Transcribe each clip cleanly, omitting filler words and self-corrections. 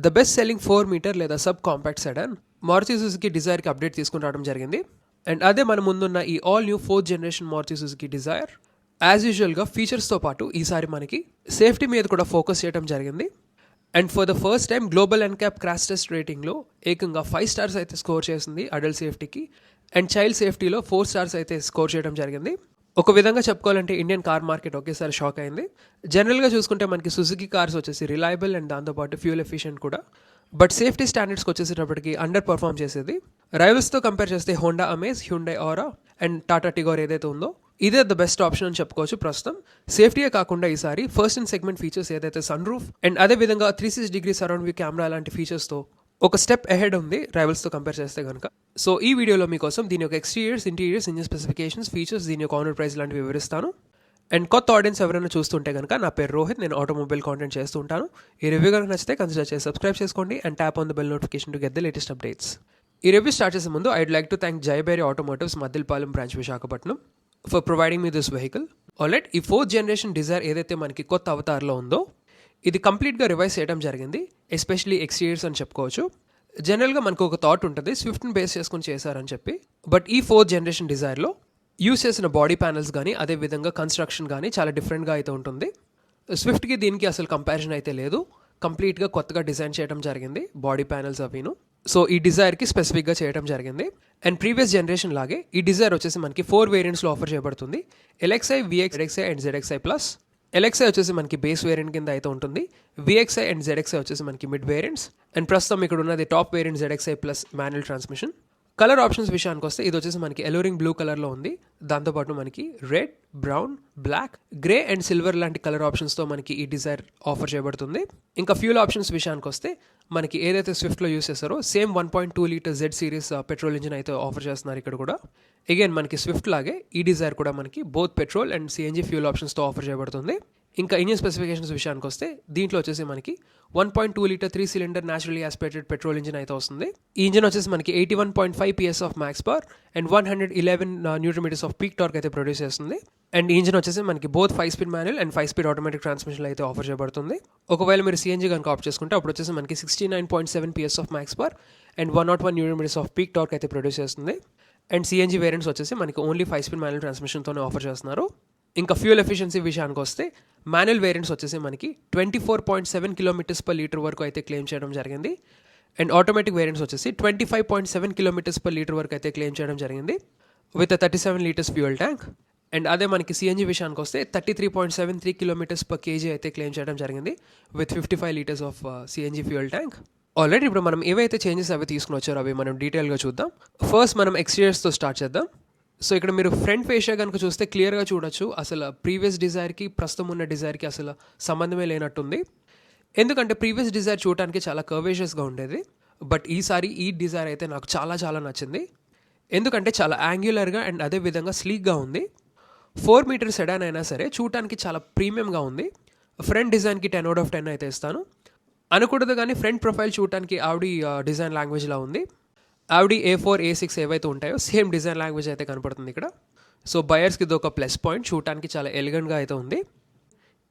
The best selling 4 metre లేదా sub compact sedan Maruti Suzuki డిజైర్కి update తీసుకుని రావడం జరిగింది. అండ్ అదే మన ముందున్న ఈ all new 4th generation Maruti Suzuki Dzire as యూజువల్గా ఫీచర్స్తో పాటు ఈసారి మనకి సేఫ్టీ మీద కూడా ఫోకస్ చేయడం జరిగింది. And for the first time global NCAP crash test రేటింగ్లో ఏకంగా 5 స్టార్స్ అయితే స్కోర్ చేసింది అడల్ట్ సేఫ్టీకి. అండ్ చైల్డ్ సేఫ్టీలో 4 స్టార్స్ అయితే స్కోర్ చేయడం జరిగింది. ఒక విధంగా చెప్పుకోవాలంటే ఇండియన్ కార్ మార్కెట్ ఒకేసారి షాక్ అయింది. జనరల్గా చూసుకుంటే మనకి సుజుకి కార్స్ వచ్చేసి రిలయబుల్ అండ్ దాంతోపాటు ఫ్యూల్ ఎఫిషియెంట్ కూడా, బట్ సేఫ్టీ స్టాండర్డ్స్కి వచ్చేసేటప్పటికి అండర్ పర్ఫామ్ చేసేది. రైవల్స్తో కంపేర్ చేస్తే Honda Amaze, Hyundai Aura and Tata Tigor ఏదైతే ఉందో ఇదే ద బెస్ట్ ఆప్షన్ అని చెప్పుకోవచ్చు ప్రస్తుతం. సేఫ్టీయే కాకుండా ఈసారి ఫస్ట్ ఇన్ సెగ్మెంట్ ఫీచర్స్ ఏదైతే సన్ రూఫ్ అండ్ అదేవిధంగా 360 సరౌండ్ వ్యూ కెమెరా లాంటి ఫీచర్స్తో ఒక స్టెప్ అహెడ్ ఉంది రైవల్స్తో కంపేర్ చేస్తే కనుక. సో ఈ వీడియోలో మీకోసం దీని యొక్క exteriors, interiors, engine specifications, features, దీని యొక్క ఆనర్ ప్రైస్ లాంటివి వివరిస్తాను. అండ్ కొత్త ఆడియన్స్ ఎవరైనా చూస్తుంటే కనుక నా పేరు రోహిత్, నేను ఆటోమొబైల్ కాంటెంట్ చేస్తూ ఉంటాను. ఈ రివ్యూ కనుక నచ్చితే కన్సిడర్ చేసి సబ్స్క్రైబ్ చేసుకోండి and tap on the bell notification to get the latest updates. ఈ రివ్యూ స్టార్ట్ చేసే ముందు I'd like to thank Jayabheri automotives Maddilapalem branch Visakhapatnam for providing me this vehicle. Already ఈ 4th జనరేషన్ డిజైర్ ఏదైతే మనకి కొత్త అవతార్లో ఉందో ఇది కంప్లీట్గా రివైజ్ చేయడం జరిగింది, ఎస్పెషలీ ఎక్స్టీరియర్స్ అని చెప్పుకోవచ్చు. జనరల్గా మనకు ఒక థాట్ ఉంటుంది స్విఫ్ట్ని బేస్ చేసుకుని చేశారని చెప్పి, బట్ ఈ 4th జనరేషన్ డిజైర్లో యూస్ చేసిన బాడీ ప్యానల్స్ కానీ అదేవిధంగా కన్స్ట్రక్షన్ కానీ చాలా డిఫరెంట్గా అయితే ఉంటుంది. స్విఫ్ట్కి దీనికి అసలు కంపారిజన్ అయితే లేదు, కంప్లీట్గా కొత్తగా డిజైన్ చేయడం జరిగింది బాడీ ప్యానల్స్ అవిను. సో ఈ డిజైర్కి స్పెసిఫిక్గా చేయడం జరిగింది. అండ్ ప్రీవియస్ జనరేషన్ లాగే ఈ డిజైర్ వచ్చేసి మనకి 4 వేరియంట్స్లో ఆఫర్ చేయబడుతుంది. LXi, vx, ZXi and ZXi plus. LXi వచ్చేసి మనకి బేస్ వేరియంట్ కింద అయితే ఉంటుంది. విఎక్స్ఐ అండ్ ZXi వచ్చేసి మనకి మిడ్ వేరియంట్స్. అండ్ ప్రస్తుతం ఇక్కడ ఉన్నది top variant ZXi plus manual transmission. Colour options విషయానికి వస్తే ఇది వచ్చేసి మనకి ఎలోరింగ్ బ్లూ కలర్లో ఉంది. దాంతోపాటు మనకి red, brown, black, grey and silver లాంటి కలర్ ఆప్షన్స్తో మనకి ఈ డిజైర్ ఆఫర్ చేయబడుతుంది. ఇంకా ఫ్యూల్ ఆప్షన్స్ విషయానికి వస్తే మనకి ఏదైతే స్విఫ్ట్లో యూస్ చేస్తారో same 1.2 litre Z series petrol engine అయితే ఆఫర్ చేస్తున్నారు ఇక్కడ కూడా. అగైన్ మనకి స్విఫ్ట్ లాగే ఈ డిజైర్ కూడా మనకి both petrol and CNG fuel ఆప్షన్స్తో ఆఫర్ చేయబడుతుంది. ఇంకా ఇంజిన్ స్పెసిఫికేషన్స్ విషయానికి వస్తే దీంట్లో వచ్చేసి మనకి 1.2 litre 3 cylinder naturally aspirated petrol engine అయితే వస్తుంది. ఈ ఇంజిన్ వచ్చేసి మనకి 81.5 PS of max power and 111 newton metres of peak torque అయితే ప్రొడ్యూస్ చేస్తుంది. అండ్ ఈ ఇంజిన్ వచ్చేసి మనకి బోత్ 5-స్పీడ్ మాన్యువల్ అండ్ 5-స్పీడ్ ఆటోమేటిక్ ట్రాన్స్మిషన్ అయితే ఆఫర్ చేయబడుతుంది. ఒకవేళ మీరు CNG కనుక ఆఫ్ చేసుకుంటే అప్పుడు వచ్చేసి మనకి 69.7 PS of max power and 101 newton metres of peak torque అయితే ప్రొడ్యూస్ చేస్తుంది. అండ్ CNG వేరియంట్స్ వచ్చేసి మనకి ఓన్లీ 5-స్పీడ్ మాన్యువల్ ట్రాన్స్మిషన్తోనే ఆఫర్ చేస్తున్నారు. ఇంకా ఫ్యూల్ ఎఫిషియన్సీ విషయానికి వస్తే మాన్యువల్ వేరియంట్స్ వచ్చేసి మనకి 24.7 కిలోమీటర్స్ పర్ లీటర్ వరకు అయితే క్లెయిమ్ చేయడం జరిగింది. అండ్ ఆటోమేటిక్ వేరియంట్స్ వచ్చేసి 25.7 కిలోమీటర్స్ పర్ లీటర్ వరకు అయితే క్లెయిమ్ చేయడం జరిగింది with 37 litres fuel tank. And అదే మనకి CNG విషయానికి వస్తే 33.73 కిలోమీటర్స్ పర్ కేజీ అయితే క్లెయిమ్ చేయడం జరిగింది with 55 litres of CNG fuel tank. Already ఇప్పుడు మనం ఏవైతే చేంజెస్ అవి తీసుకుని వచ్చారో అవి మనం డీటెయిల్గా చూద్దాం. ఫస్ట్ మనం ఎక్స్టీరియర్స్తో స్టార్ట్ చేద్దాం. సో ఇక్కడ మీరు ఫ్రంట్ ఫేషియా కనుక చూస్తే క్లియర్గా చూడొచ్చు అసలు ప్రీవియస్ డిజైర్కి ప్రస్తుతం ఉన్న డిజైర్కి అసలు సంబంధమే లేనట్టుంది. ఎందుకంటే ప్రీవియస్ డిజైర్ చూడటానికి చాలా కర్వేషియస్గా ఉండేది, బట్ ఈసారి ఈ డిజైర్ అయితే నాకు చాలా చాలా నచ్చింది. ఎందుకంటే చాలా యాంగ్యులర్గా అండ్ అదేవిధంగా స్లీక్గా ఉంది. 4 మీటర్ సెడాన్ అయినా సరే చూడటానికి చాలా ప్రీమియంగా ఉంది. ఫ్రంట్ డిజైన్కి 10/10 అయితే ఇస్తాను అనకూడదు, కానీ ఫ్రంట్ ప్రొఫైల్ చూడటానికి ఆవిడ డిజైన్ లాంగ్వేజ్లా ఉంది. ఆవిడ A4, A6 ఏవైతే ఉంటాయో సేమ్ డిజైన్ లాంగ్వేజ్ అయితే కనపడుతుంది ఇక్కడ. సో బయర్స్కి ఇది ఒక ప్లస్ పాయింట్, చూడటానికి చాలా ఎలిగెంట్గా అయితే ఉంది.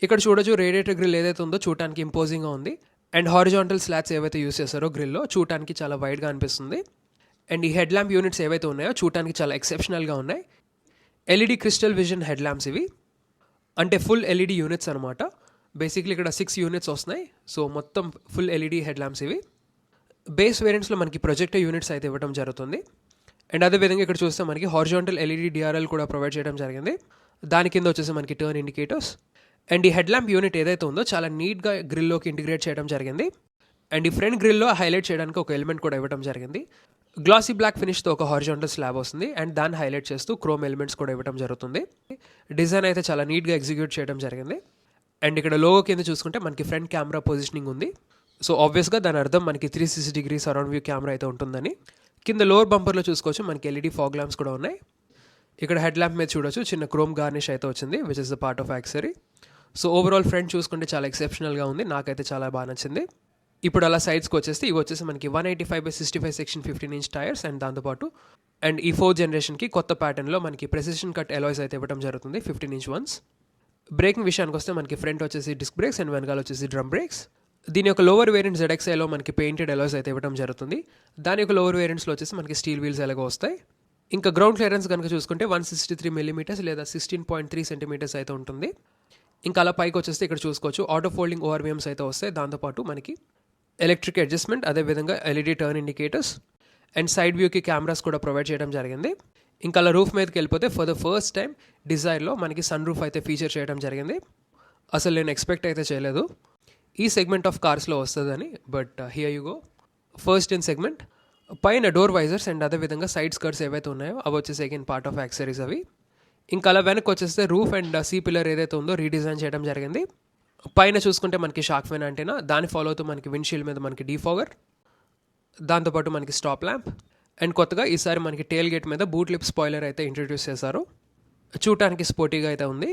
ఇక్కడ చూడొచ్చు రేడియేటర్ గ్రిల్ ఏదైతే ఉందో చూడటానికి ఇంపోజింగ్గా ఉంది. అండ్ హారిజాంటల్ స్లాట్స్ ఏవైతే యూస్ చేస్తారో గ్రిల్లో చూడటానికి చాలా వైడ్గా అనిపిస్తుంది. అండ్ ఈ హెడ్ ల్యాంప్ యూనిట్స్ ఏవైతే ఉన్నాయో చూడటానికి చాలా ఎక్సెప్షనల్గా ఉన్నాయి. LED crystal vision head lamps ఇవి, అంటే ఫుల్ LED యూనిట్స్ అనమాట. బేసిక్లీ ఇక్కడ 6 యూనిట్స్ వస్తున్నాయి. సో మొత్తం ఫుల్ LED హెడ్ ల్యాంప్స్ ఇవి. బేస్ వేరియంట్స్లో మనకి ప్రొజెక్టర్ యూనిట్స్ అయితే ఇవ్వడం జరుగుతుంది. అండ్ అదేవిధంగా ఇక్కడ చూస్తే మనకి హారిజాంటల్ LED DRL కూడా ప్రొవైడ్ చేయడం జరిగింది. దాని కింద వచ్చేసి మనకి టర్న్ ఇండికేటర్స్. అండ్ ఈ హెడ్ ల్యాంప్ యూనిట్ ఏదైతే ఉందో చాలా నీట్గా గ్రిల్లోకి ఇంటిగ్రేట్ చేయడం జరిగింది. అండ్ ఈ ఫ్రంట్ గ్రిల్లో హైలైట్ చేయడానికి ఒక ఎలిమెంట్ కూడా ఇవ్వడం జరిగింది. గ్లాసీ బ్లాక్ ఫినిష్తో ఒక హారిజాంటల్ స్లాబ్ వస్తుంది అండ్ దాన్ని హైలైట్ చేస్తూ క్రోమ్ ఎలిమెంట్స్ కూడా ఇవ్వడం జరుగుతుంది. డిజైన్ అయితే చాలా నీట్గా ఎగ్జిక్యూట్ చేయడం జరిగింది. అండ్ ఇక్కడ లోగో కింద చూసుకుంటే మనకి ఫ్రంట్ కెమెరా పొజిషనింగ్ ఉంది. సో ఆబ్వియస్గా దాని అర్థం మనకి 360 సరౌండ్ వ్యూ కెమెరా అయితే ఉంటుందని. కింద లోవర్ బంపర్లో చూసుకోవచ్చు మనకి LED ఫాగ్ ల్యాంప్స్ కూడా ఉన్నాయి. ఇక్కడ హెడ్ ల్యాంప్ మీద చూడొచ్చు చిన్న క్రోమ్ గార్నిష్ అయితే వచ్చింది which is the part of యాక్సరీ. So overall front చూసుకుంటే చాలా ఎక్సెప్షనల్గా ఉంది, నాకైతే చాలా బాగా నచ్చింది. ఇప్పుడు అలా సైడ్స్కి వచ్చేస్తే ఇవి వచ్చేసి మనకి 185/65 సెక్షన్ 15-inch టైర్స్. అండ్ దాంతోపాటు అండ్ ఈ 4th జనరేషన్కి కొత్త ప్యాటర్న్లో మనకి ప్రెసిషన్ కట్ ఎలాయ్స్ అయితే ఇవ్వడం జరుగుతుంది 15-inch వన్స్. బ్రేకింగ్ విషయానికి వస్తే మనకి ఫ్రంట్ వచ్చేసి డిస్క్ బ్రేక్స్ అండ్ వెనకాల వచ్చేసి డ్రమ్ బ్రేక్స్. దీని యొక్క లోవర్ వేరియంట్ ZXIలో మనకి పెయింటెడ్ ఎలాయ్స్ అయితే ఇవ్వడం జరుగుతుంది. దాని యొక్క లోవర్ వేరియంట్స్లో వచ్చేసి మనకి స్టీల్ వీల్స్ ఎలాగో వస్తాయి. ఇంకా గ్రౌండ్ క్లియరెన్స్ కనుక చూసుకుంటే 163 mm లేదా 16.3 cm అయితే ఉంటుంది. ఇంకా అలా పైకి వచ్చేస్తే ఇక్కడ చూసుకోవచ్చు ఆటో ఫోల్డింగ్ ORVMs అయితే వస్తాయి. దాంతోపాటు మనకి ఎలక్ట్రిక్ అడ్జస్ట్మెంట్, అదేవిధంగా LED turn indicators and side వ్యూకి కెమెరాస్ కూడా ప్రొవైడ్ చేయడం జరిగింది. ఇంకా అలా రూఫ్ మీదకి వెళ్ళిపోతే ఫర్ ద ఫస్ట్ టైం డిజైర్లో మనకి సన్ రూఫ్ అయితే ఫీచర్ చేయడం జరిగింది. అసలు నేను ఎక్స్పెక్ట్ అయితే చేయలేదు ఈ సెగ్మెంట్ ఆఫ్ కార్స్లో వస్తుందని, but here you go. First in segment పైన డోర్ వైజర్స్ అండ్ అదేవిధంగా సైడ్ స్కర్ట్స్ ఏవైతే ఉన్నాయో అవి వచ్చేసి అగైన్ పార్ట్ ఆఫ్ యాక్సరీస్ అవి. ఇంకా అలా వెనక్కి వచ్చేస్తే రూఫ్ అండ్ సీ పిల్లర్ ఏదైతే ఉందో రీడిజైన్ చేయడం జరిగింది. పైన చూసుకుంటే మనకి షార్క్ ఫిన్ యాంటెనా, దాన్ని ఫాలో అవుతూ మనకి విండ్షీల్డ్ మీద మనకి డీఫాగర్, దాంతోపాటు మనకి స్టాప్ ల్యాంప్ అండ్ కొత్తగా ఈసారి మనకి టేల్ గేట్ మీద బూట్ లిప్ స్పాయిలర్ అయితే ఇంట్రడ్యూస్ చేశారు. చూడటానికి స్పోర్టీగా అయితే ఉంది.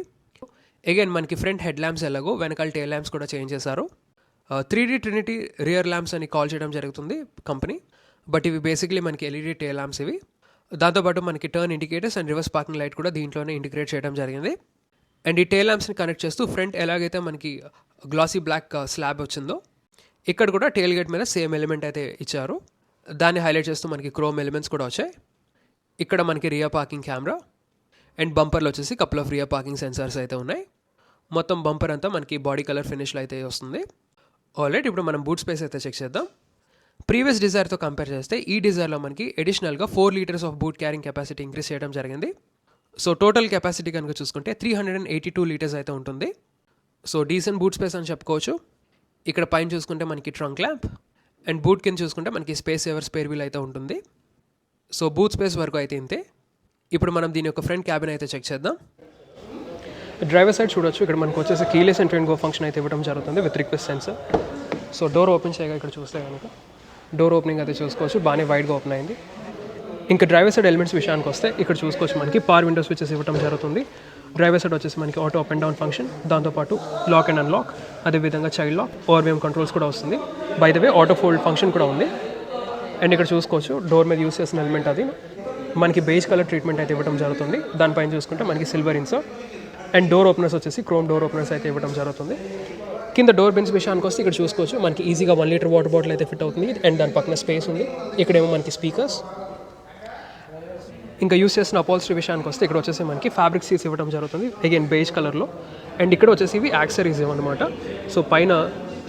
అగైన్ మనకి ఫ్రంట్ హెడ్ ల్యాంప్స్ ఎలాగో వెనకాల టేల్ ల్యాంప్స్ కూడా చేంజ్ చేశారు. 3D ట్రినిటీ రియర్ ల్యాంప్స్ అని కాల్ చేయడం జరుగుతుంది కంపెనీ, బట్ ఇవి బేసిక్లీ మనకి LED టేల్ ల్యాంప్స్ ఇవి. దాంతోపాటు మనకి turn indicators and reverse parking light కూడా దీంట్లోనే ఇంటిగ్రేట్ చేయడం జరిగింది. అండ్ ఈ టేల్ ల్యాంప్స్ని కనెక్ట్ చేస్తూ ఫ్రంట్ ఎలాగైతే మనకి గ్లాసీ బ్లాక్ స్లాబ్ వచ్చిందో ఇక్కడ కూడా టేల్ గేట్ మీద సేమ్ ఎలిమెంట్ అయితే ఇచ్చారు. దాన్ని హైలైట్ చేస్తూ మనకి క్రోమ్ ఎలిమెంట్స్ కూడా వచ్చాయి. ఇక్కడ మనకి రియర్ పార్కింగ్ కెమెరా అండ్ బంపర్లో వచ్చేసి couple of rear parking sensors అయితే ఉన్నాయి. మొత్తం బంపర్ అంతా మనకి బాడీ కలర్ ఫినిష్లో అయితే వస్తుంది. ఆల్రైట్, ఇప్పుడు మనం బూట్ స్పేస్ అయితే చెక్ చేద్దాం. ప్రీవియస్ డిజైర్తో కంపేర్ చేస్తే ఈ డిజైర్లో మనకి అడిషనల్గా 4 liters of boot carrying capacity increase చేయడం జరిగింది. సో టోటల్ కెపాసిటీ కనుక చూసుకుంటే 382 liters అయితే ఉంటుంది. సో డీసెంట్ బూట్ స్పేస్ అని చెప్పుకోవచ్చు. ఇక్కడ పైన చూసుకుంటే మనకి ట్రంక్ ల్యాంప్ అండ్ బూట్ కింద చూసుకుంటే మనకి స్పేస్ సేవర్ స్పేర్ వీల్ అయితే ఉంటుంది. సో బూట్ స్పేస్ వరకు అయితే ఇంతే. ఇప్పుడు మనం దీని యొక్క ఫ్రంట్ క్యాబిన్ అయితే చెక్ చేద్దాం. డ్రైవర్ సైడ్ చూడొచ్చు, ఇక్కడ మనకు వచ్చేసి keyless entry and go function అయితే ఇవ్వడం జరుగుతుంది with request sensor. So door open చేయగా ఇక్కడ చూస్తే కనుక డోర్ ఓపెనింగ్ అయితే చూసుకోవచ్చు, బాగానే వైడ్గా ఓపెన్ అయింది. ఇంకా డ్రైవర్ సైడ్ ఎలిమెంట్స్ విషయానికి వస్తే ఇక్కడ చూసుకోవచ్చు మనకి పవర్ విండో స్విచెస్ ఇవ్వడం జరుగుతుంది. డ్రైవర్ సైడ్ వచ్చేసి మనకి auto up and down function, దాంతోపాటు లాక్ అండ్ అన్లాక్, అదేవిధంగా చైల్డ్ లాక్, ORVM కంట్రోల్స్ కూడా వస్తుంది. By the way auto fold function కూడా ఉంది. అండ్ ఇక్కడ చూసుకోవచ్చు డోర్ మీద యూస్ చేసిన ఎలిమెంట్ అది మనకి బేజ్ కలర్ ట్రీట్మెంట్ అయితే ఇవ్వడం జరుగుతుంది. దానిపైన చూసుకుంటే మనకి silver insert and door openers వచ్చేసి క్రోమ్ డోర్ ఓపెనర్స్ అయితే ఇవ్వడం జరుగుతుంది. కింద డోర్ బెన్స్ విషయానికి వస్తే ఇక్కడ చూసుకోవచ్చు మనకి ఈజీగా 1 liter వాటర్ బాటిల్ అయితే ఫిట్ అవుతుంది. అండ్ దాని పక్కన స్పేస్ ఉంది. ఇక్కడేమో మనకి స్పీకర్స్. ఇంకా యూస్ చేసిన అపాల్స్ట్రీ విషయానికి వస్తే ఇక్కడ వచ్చేసి మనకి ఫ్యాబ్రిక్ సీట్స్ ఇవ్వడం జరుగుతుంది, అగైన్ బేజ్ కలర్లో. అండ్ ఇక్కడ వచ్చేసి ఇవి యాక్సరీస్ ఇవన్నమాట. సో పైన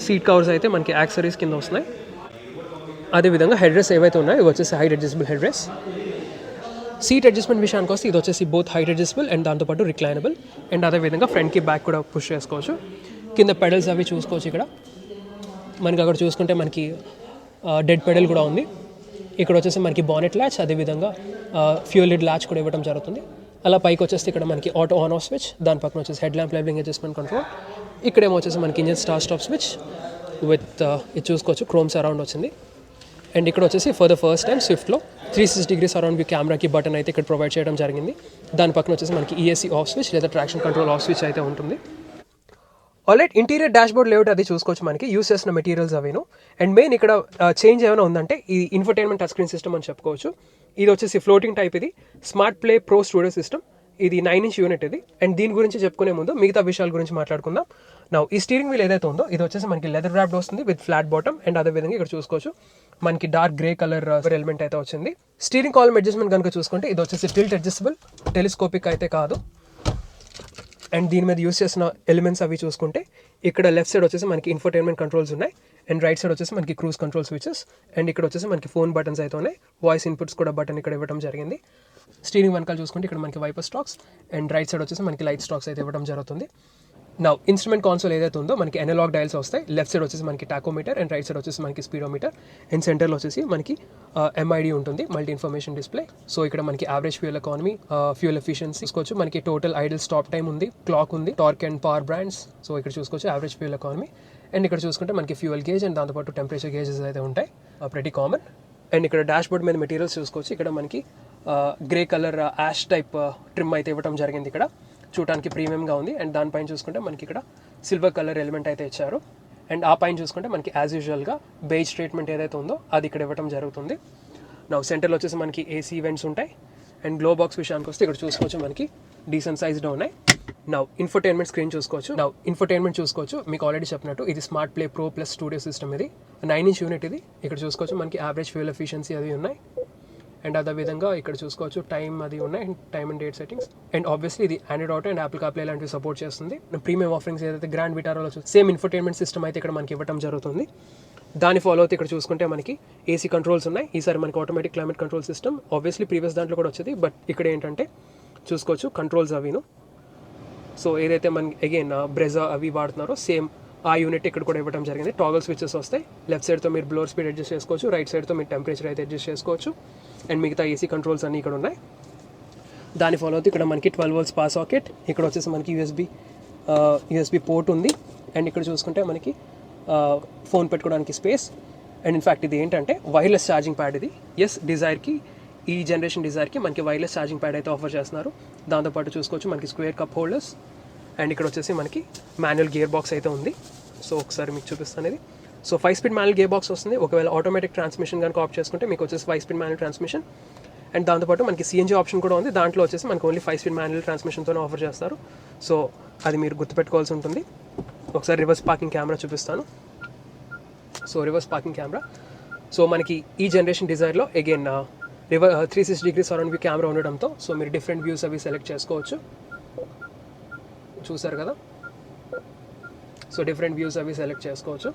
సీట్ కవర్స్ అయితే మనకి యాక్సరీస్ కింద వస్తున్నాయి. అదేవిధంగా హెడ్ రెస్ట్ ఏవైతే ఉన్నాయో ఇవి వచ్చేసి height adjustable head rest. Seat adjustment విషయానికి వస్తే ఇది వచ్చేసి బోత్ హైట్ అడ్జస్టబుల్ అండ్ దాంతోపాటు రిక్లైనబుల్. అండ్ అదేవిధంగా ఫ్రంట్కి బ్యాక్ కూడా పుష్ చేసుకోవచ్చు. కింద పెడల్స్ అవి చూసుకోవచ్చు. ఇక్కడ మనకి అక్కడ చూసుకుంటే మనకి డెడ్ పెడల్ కూడా ఉంది. ఇక్కడ వచ్చేసి మనకి బానెట్ ల్యాచ్, అదేవిధంగా ఫ్యూయల్ లిడ్ ల్యాచ్ కూడా ఇవ్వడం జరుగుతుంది. అలా పైకి వచ్చేసి ఇక్కడ మనకి ఆటో ఆన్ ఆఫ్ స్విచ్, దాని పక్కన వచ్చేసి head lamp levelling adjustment control. ఇక్కడేమో వచ్చేసి మనకి engine start stop switch with ఇది చూసుకోవచ్చు క్రోమ్ సరౌండ్ వచ్చింది. అండ్ ఇక్కడ వచ్చేసి ఫర్ ద ఫస్ట్ టైం స్విఫ్ట్లో 360 degrees సరౌండ్ వ్యూ కెమెరాకి బటన్ అయితే ఇక్కడ ప్రొవైడ్ చేయడం జరిగింది. దాని పక్కన వచ్చేసి మనకి ESC ఆఫ్ స్విచ్ లేదా ట్రాక్షన్ కంట్రోల్ ఆఫ్ స్విచ్ అయితే ఉంటుంది. ఆల్రైట్, ఇంటీరియర్ డాష్బోర్డ్ లేఅవుట్ అది చూసుకోవచ్చు మనకి యూస్ చేసిన మెటీరియల్స్ అవిను. అండ్ మెయిన్ ఇక్కడ చేంజ్ ఏమైనా ఉందంటే ఈ ఇన్ఫర్టైన్మెంట్ టచ్ స్క్రీన్ సిస్టమ్ అని చెప్పుకోవచ్చు. ఇది వచ్చేసి ఫ్లోటింగ్ టైప్, ఇది smart play pro studio system. ఇది 9-inch యూనిట్ ఇది. అండ్ దీని గురించి చెప్పుకునే ముందు మిగతా విషయాల గురించి మాట్లాడుకుందాం. నా ఈ స్టీరింగ్ వీల్ ఏదైతే ఉందో ఇది వచ్చేసి మనకి లెదర్ ర్యాప్డ్ వస్తుంది విత్ ఫ్లాట్ బాటమ్. అండ్ అదేవిధంగా ఇక్కడ చూసుకోవచ్చు మనకి డార్క్ గ్రే కలర్ ఎలిమెంట్ అయితే వచ్చింది. స్టీరింగ్ కాలమ్ అడ్జస్ట్మెంట్ కనుక చూసుకుంటే ఇది వచ్చేసి టిల్ట్ అడ్జస్టబుల్, టెలిస్కోపిక్ అయితే కాదు. అండ్ దీని మీద యూస్ చేసిన ఎలిమెంట్స్ అవి చూసుకుంటే ఇక్కడ లెఫ్ట్ సైడ్ వచ్చేసి మనకి ఇన్ఫర్టైన్మెంట్ కంట్రోల్స్ ఉన్నాయి. అండ్ రైట్ సైడ్ వచ్చేసి మనకి క్రూజ్ కంట్రోల్ స్విచెస్. అండ్ ఇక్కడ వచ్చేసి మనకి ఫోన్ బటన్స్ అయితే ఉన్నాయి. వాయిస్ ఇన్పుట్స్ కూడా బటన్ ఇక్కడ ఇవ్వడం జరిగింది. స్టీరింగ్ వెనకాల చూసుకుంటే ఇక్కడ మనకి wiper stalks and right side వచ్చేసి మనకి లైట్ స్టాక్స్ అయితే ఇవ్వడం జరుగుతుంది. నా ఇన్స్ట్రుమెంట్ కాన్సోల్ ఏదైతే ఉందో మనకి అనలాగ్ డయల్స్ వస్తాయి. లెఫ్ట్ సైడ్ వచ్చేసి మనకి టాకోమీటర్ అండ్ రైట్ సైడ్ వచ్చేసి మనకి స్పీడోమీటర్. అండ్ సెంటర్లో వచ్చేసి మనకి MID ఉంటుంది, మల్టీ ఇన్ఫర్మేషన్ డిస్ప్లే. సో ఇక్కడ మనకి average fuel economy, fuel efficiency చూసుకోవచ్చు. మనకి టోటల్ ఐడల్ స్టాప్ టైం ఉంది, క్లాక్ ఉంది, torque and power brands. So ఇక్కడ చూసుకోవచ్చు యావరేజ్ ఫ్యూయల్ ఎకానమీ. అండ్ ఇక్కడ చూసుకుంటే మనకి ఫ్యూయల్ గేజ్ అండ్ దాంతోపాటు టెంపరేచర్ గేజెస్ అయితే ఉంటాయి, ప్రతి కామన్. అండ్ ఇక్కడ డాష్ బోర్డ్ మీద మెటీరియల్స్ చూసుకోవచ్చు. ఇక్కడ మనకి grey colour ash type trim అయితే ఇవ్వడం జరిగింది. ఇక్కడ చూడటానికి ప్రీమియంగా ఉంది. అండ్ దానిపైన చూసుకుంటే మనకి ఇక్కడ సిల్వర్ కలర్ ఎలిమెంట్ అయితే ఇచ్చారు. అండ్ ఆ పైన చూసుకుంటే మనకి యాజ్ యూజువల్గా బేజ్ ట్రీట్మెంట్ ఏదైతే ఉందో అది ఇక్కడ ఇవ్వడం జరుగుతుంది. నా సెంటర్లో వచ్చేసి మనకి AC ఈవెంట్స్ ఉంటాయి. అండ్ గ్లో బాక్స్ విషయానికి వస్తే ఇక్కడ చూసుకోవచ్చు మనకి డీసెంట్ సైజ్లో ఉన్నాయి. ఇన్ఫోటైన్మెంట్ స్క్రీన్ చూసుకోవచ్చు. మీకు ఆల్రెడీ చెప్పినట్టు ఇది smart play pro plus studio system. ఇది 9-inch యూనిట్. ఇది ఇక్కడ చూసుకోవచ్చు మనకి యావరేజ్ ఫ్యూయల్ ఎఫిషియన్సీ అది ఉన్నాయి. అండ్ అదేవిధంగా ఇక్కడ చూసుకోవచ్చు టైం అది ఉన్నాయి, time and date settings. And obviously ఇది Android Auto and Apple CarPlay లాంటివి సపోర్ట్ చేస్తుంది. ప్రీమియం ఆఫరింగ్స్ ఏదైతే గ్రాండ్ విటారోలో సేమ్ ఇన్ఫోటైన్మెంట్ సిస్టమ్ అయితే ఇక్కడ మనకి ఇవ్వడం జరుగుతుంది. దాని ఫాలో అవుతూ ఇక్కడ చూసుకుంటే మనకి ఏసీ కంట్రోల్స్ ఉన్నాయి. ఈసారి మనకి automatic climate control system. Obviously previous దాంట్లో కూడా వచ్చేది, బట్ ఇక్కడ ఏంటంటే చూసుకోవచ్చు కంట్రోల్స్ అవిను. సో ఏదైతే మనకి అగైన్ బ్రెజా అవి వాడుతున్నారో సేమ్ ఆ యూనిట్ ఇక్కడ కూడా ఇవ్వడం జరిగింది. టాగల్ స్విచెస్ వస్తాయి. లెఫ్ట్ సైడ్తో మీరు బ్లోర్ స్పీడ్ అడ్జస్ట్ చేసుకోవచ్చు, రైట్ సైడ్తో మీరు టెంపరేచర్ అయితే అడ్జస్ట్ చేసుకోవచ్చు. అండ్ మిగతా ఏసీ కంట్రోల్స్ అన్నీ ఇక్కడ ఉన్నాయి. దాని ఫాలో అవుతూ ఇక్కడ మనకి 12 volts పవర్ సాకెట్, ఇక్కడ వచ్చేసి మనకి యూఎస్బి పోర్ట్ ఉంది. అండ్ ఇక్కడ చూసుకుంటే మనకి ఫోన్ పెట్టుకోవడానికి స్పేస్. అండ్ ఇన్ఫ్యాక్ట్ ఇది ఏంటంటే వైర్లెస్ ఛార్జింగ్ ప్యాడ్. ఇది డిజైర్కి, ఈ జనరేషన్ డిజైర్కి మనకి వైర్లెస్ ఛార్జింగ్ ప్యాడ్ అయితే ఆఫర్ చేస్తున్నారు. దాంతోపాటు చూసుకోవచ్చు మనకి స్క్వేర్ కప్ హోల్డర్స్. అండ్ ఇక్కడ వచ్చేసి మనకి మాన్యువల్ గేర్ బాక్స్ అయితే ఉంది. సో ఒకసారి మీకు చూపిస్తాను ఇది. So 5-speed manual gear box వస్తుంది. ఒకవేళ ఆటోమేటిక్ ట్రాన్స్మిషన్ కనుక ఆప్ట్ చేసుకుంటే మీకు వచ్చేసి 5-speed మాన్యువల్ ట్రాన్స్మిషన్. అండ్ దాంతోపాటు మనకి సిఎన్జీ ఆప్షన్ కూడా ఉంది. దాంట్లో వచ్చేసి మనకి ఓన్లీ 5-speed మాన్యువల్ ట్రాన్స్మిషన్తోనే ఆఫర్ చేస్తారు. సో అది మీరు గుర్తుపెట్టుకోవాల్సి ఉంటుంది. ఒకసారి రివర్స్ పార్కింగ్ కెమెరా చూపిస్తాను. So reverse parking camera. So మనకి ఈ జనరేషన్ డిజైర్లో అగైన్ 360 సరౌండ్ వ్యూ కెమెరా ఉండడంతో సో మీరు డిఫరెంట్ వ్యూస్ అవి సెలెక్ట్ చేసుకోవచ్చు. చూసారు కదా, సో డిఫరెంట్ వ్యూస్ అవి సెలెక్ట్ చేసుకోవచ్చు.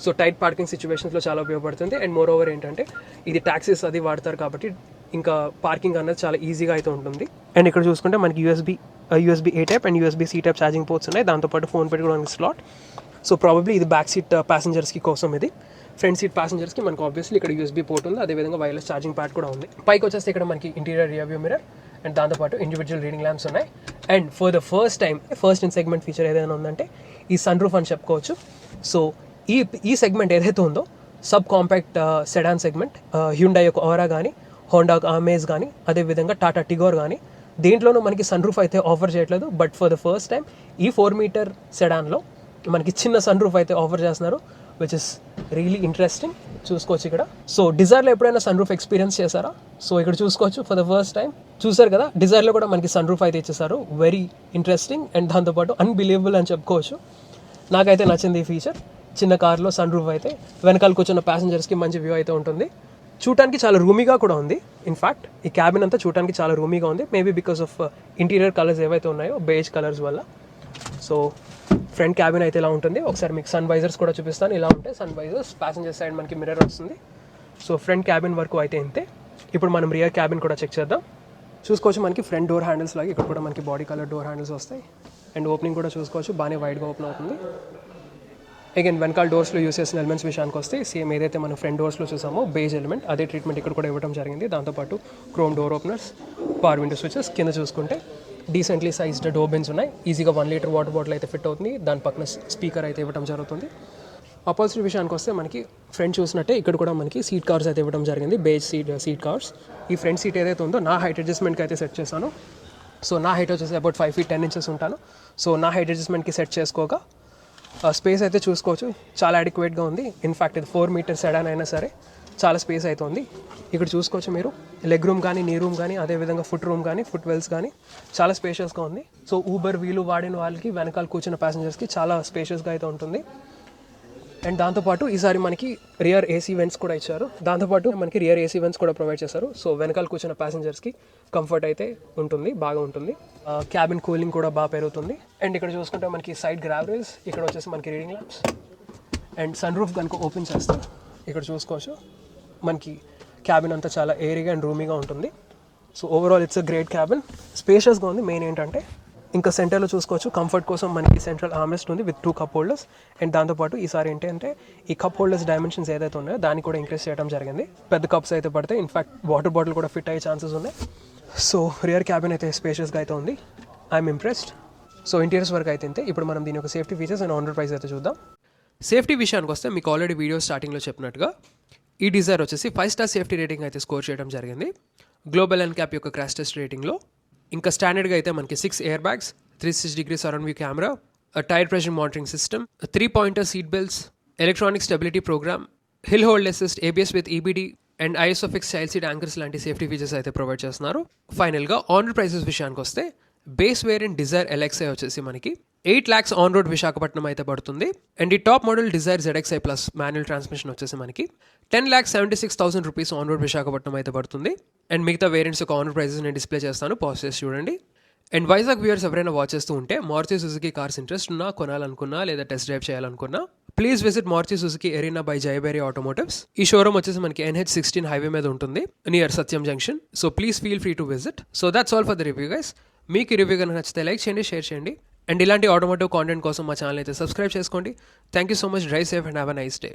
సో టైట్ పార్కింగ్ సిచ్యువేషన్స్లో చాలా ఉపయోగపడుతుంది. అండ్ మోర్ ఓవర్ ఏంటంటే ఇది ట్యాక్సీస్ అది వాడతారు కాబట్టి ఇంకా పార్కింగ్ అనేది చాలా ఈజీగా అయితే ఉంటుంది. అండ్ ఇక్కడ చూసుకుంటే మనకి USB A type and USB C type charging ports ఉన్నాయి. దాంతోపాటు ఫోన్ పెట్టుకోవడానికి స్లాట్. సో ప్రాబబ్లీ ఇది బ్యాక్ సీట్ ప్యాసింజర్స్కి కోసం. ఇది ఫ్రంట్ సీట్ ప్యాసింజర్స్కి మనకు ఆబ్వియస్లీ ఇక్కడ యూఎస్బీ పోర్ట్ ఉంది. అదేవిధంగా వైర్లెస్ ఛార్జింగ్ ప్యాడ్ కూడా ఉంది. పైకి వచ్చేస్తే ఇక్కడ మనకి interior rear view mirror and దాంతోపాటు ఇండివిజువల్ రీడింగ్ ల్యాంప్స్ ఉన్నాయి. And for the first in segment feature ఏదైనా ఉందంటే ఈ సన్ రూఫ్ అని చెప్పుకోవచ్చు. సో ఈ సెగ్మెంట్ ఏదైతే ఉందో sub compact sedan segment, Hyundai యొక్క ఆరా కానీ, హోండా అమేజ్ కానీ, అదేవిధంగా టాటా టిగోర్ కానీ దేంట్లోనూ మనకి సన్ రూఫ్ అయితే ఆఫర్ చేయట్లేదు. But for the first time ఈ 4-meter సెడాన్లో మనకి చిన్న సన్ రూఫ్ అయితే ఆఫర్ చేస్తున్నారు, విచ్ ఇస్ రియలీ ఇంట్రెస్టింగ్. చూసుకోవచ్చు ఇక్కడ. సో డిజైర్లో ఎప్పుడైనా సన్ రూఫ్ ఎక్స్పీరియన్స్ చేశారా? సో ఇక్కడ చూసుకోవచ్చు ఫర్ ద ఫస్ట్ టైం. చూసారు కదా, డిజైర్లో కూడా మనకి సన్ రూఫ్ అయితే ఇచ్చేసారు. వెరీ ఇంట్రెస్టింగ్ అండ్ దాంతోపాటు అన్బిలీవబుల్ అని చెప్పుకోవచ్చు. నాకైతే నచ్చింది ఈ ఫీచర్. చిన్న కార్లో సన్ రూఫ్ అయితే వెనకాల కూర్చున్న ప్యాసింజర్స్కి మంచి వ్యూ అయితే ఉంటుంది. చూడటానికి చాలా రూమీగా కూడా ఉంది. ఇన్ఫ్యాక్ట్ ఈ క్యాబిన్ అంతా చూడటానికి చాలా రూమీగా ఉంది. Maybe because of interior colours ఏవైతే ఉన్నాయో బేజ్ కలర్స్ వల్ల. సో ఫ్రంట్ క్యాబిన్ అయితే ఇలా ఉంటుంది. ఒకసారి మీకు సన్ వైజర్స్ కూడా చూపిస్తాను. ఇలా ఉంటాయి సన్ వైజర్స్. ప్యాసింజర్ సైడ్ మనకి మిర్రర్ వస్తుంది. సో ఫ్రంట్ క్యాబిన్ వరకు అయితే ఇంతే. ఇప్పుడు మనం రియర్ క్యాబిన్ కూడా చెక్ చేద్దాం. చూసుకోవచ్చు మనకి ఫ్రంట్ డోర్ హ్యాండిల్స్ లాగా ఇక్కడ కూడా మనకి బాడీ కలర్ డోర్ హ్యాండిల్స్ వస్తాయి. అండ్ ఓపెనింగ్ కూడా చూసుకోవచ్చు బాగానే వైడ్గా ఓపెన్ అవుతుంది. అగైన్ వెనకాల డోర్స్లో యూస్ చేసిన ఎలిమెంట్స్ విషయానికి వస్తే సేమ్ ఏదైతే మనం ఫ్రంట్ డోర్స్లో చూసామో బేజ్ ఎలిమెంట్ అదే ట్రీట్మెంట్ ఇక్కడ కూడా ఇవ్వడం జరిగింది. దాంతోపాటు chrome door openers, power window switches. కింద చూసుకుంటే డీసెంట్లీ సైజ్డ్ డోర్ బిన్స్ ఉన్నాయి. ఈజీగా 1 liter వాటర్ బాటిల్ అయితే ఫిట్ అవుతుంది. దాని పక్కన స్పీకర్ అయితే ఇవ్వడం జరుగుతుంది. అపోజిట్ విషయానికి వస్తే మనకి ఫ్రంట్ చూసినట్టే ఇక్కడ కూడా మనకి సీట్ కవర్స్ అయితే ఇవ్వడం జరిగింది. Beige seat covers. ఈ ఫ్రంట్ సీట్ ఏదైతే ఉందో నా హైట్ అడ్జస్ట్మెంట్కి అయితే సెట్ చేశాను. సో నా హైట్ వచ్చేసి అబౌట్ 5 feet 10 inches ఉంటాను. సో నా హైట్ అడ్జస్ట్మెంట్కి సెట్ చేసుకోగా స్పేస్ అయితే చూసుకోవచ్చు చాలా అడిక్వేట్గా ఉంది. ఇన్ఫ్యాక్ట్ ఇది 4-meter సెడాన్ అయినా సరే చాలా స్పేస్ అయితే ఉంది. ఇక్కడ చూసుకోవచ్చు మీరు లెగ్ రూమ్ కానీ, నీ రూమ్ కానీ, అదేవిధంగా ఫుట్ రూమ్ కానీ, ఫుట్ వెల్స్ కానీ చాలా స్పేషియస్గా ఉంది. సో ఊబర్ వీలు వాడిన వాళ్ళకి వెనకాల కూర్చున్న ప్యాసింజర్స్కి చాలా స్పేషియస్గా అయితే ఉంటుంది. అండ్ దాంతోపాటు ఈసారి మనకి రియర్ ఏసీ వెంట్స్ కూడా ఇచ్చారు. దాంతోపాటు మనకి రియర్ ఏసీ వెంట్స్ కూడా ప్రొవైడ్ చేశారు. సో వెనకాల కూర్చున్న ప్యాసింజర్స్కి కంఫర్ట్ అయితే ఉంటుంది, బాగా ఉంటుంది. క్యాబిన్ కూలింగ్ కూడా బాగా పెరుగుతుంది. అండ్ ఇక్కడ చూసుకుంటే మనకి సైడ్ గ్రాబ్ రైల్స్, ఇక్కడ వచ్చేసి మనకి reading lamps. And sunroof కనుక ఓపెన్ చేస్తే ఇక్కడ చూసుకోవచ్చు మనకి క్యాబిన్ అంతా చాలా ఏరీగా అండ్ రూమీగా ఉంటుంది. So overall it's a great cabin. స్పేషియస్గా ఉంది. మెయిన్ ఏంటంటే ఇంకా సెంటర్లో చూసుకోవచ్చు కంఫర్ట్ కోసం మనకి సెంట్రల్ ఆర్మ్రెస్ట్ ఉంది విత్ 2 cup holders. అండ్ దాంతోపాటు ఈసారి ఏంటంటే ఈ కప్ హోల్డర్స్ డైమెన్షన్స్ ఏదైతే ఉన్నాయో దాన్ని కూడా ఇంక్రీజ్ చేయడం జరిగింది. పెద్ద కప్స్ అయితే పడతాయి. ఇన్ఫ్యాక్ట్ వాటర్ బాటిల్ కూడా ఫిట్ అయ్యే ఛాన్సెస్ ఉన్నాయి. సో రియర్ క్యాబిన్ అయితే స్పేషియస్గా అయితే ఉంది. I'm impressed. సో ఇంటీరియర్స్ వరకు అయితే ఇంతే. ఇప్పుడు మనం దీని యొక్క safety features and on road price అయితే చూద్దాం. సేఫ్టీ విషయానికి వస్తే మీకు ఆల్రెడీ వీడియో స్టార్టింగ్లో చెప్పినట్టుగా ఈ డిజైర్ వచ్చేసి 5-star సేఫ్టీ రేటింగ్ అయితే స్కోర్ చేయడం జరిగింది గ్లోబల్ NCAP యొక్క క్రాష్ టెస్ట్ రేటింగ్లో. ఇంకా స్టాండర్డ్గా అయితే మనకి 6 air bags, 360 surround view camera, tyre pressure monitoring system, 3-pointer seat belts, electronic stability programme, hill hold assist, ABS with EBD and ISOFIX child seat anchors లాంటి safety features అయితే provide చేస్తున్నారు. ఫైనల్గా on road prices విషయానికి వస్తే base variant Dzire LXi వచ్చేసి మనకి 8 lakhs on road Visakhapatnam అయితే పడుతుంది. అండ్ ఈ top model Dzire ZXI plus manual transmission వచ్చేసి మనకి 10,76,000 రూపీస్ ఆన్ రోడ్ విశాఖపట్నం అయితే పడుతుంది. అండ్ మిగతా వేరియంట్స్ యొక్క ఆన్ రోడ్ ప్రైసెస్ నేను డిస్ప్లే చేస్తాను, పాజ్ చేసి చూడండి. అండ్ వైజాగ్ వ్యూయర్స్ ఎవరైనా వాచ్ చేస్తూ ఉంటే మారుతి సుజుకి కార్స్ ఇంట్రెస్ట్ ఉన్నా, కొనాలనుకున్నా లేదా టెస్ట్ డ్రైవ్ చేయాలనుకున్నా please visit Maruti Suzuki Arena by Jayaberi Automotives. ఈ షోరూమ్ వచ్చేసి మనకి NH16 హైవే మీద ఉంటుంది, near Satyam junction. So please feel free to visit. So that's all for the review guys. మీకు ఈ రివ్యూ కనుక నచ్చితే లైక్ చేయండి, షేర్ చేయండి. అండ్ ఇలాంటి ఆటోమోటివ్ కాంటెంట్ కోసం మా ఛానల్ అయితే సబ్స్క్రైబ్ చేసుకోండి. Thank you so much. Drive safe and have a nice day.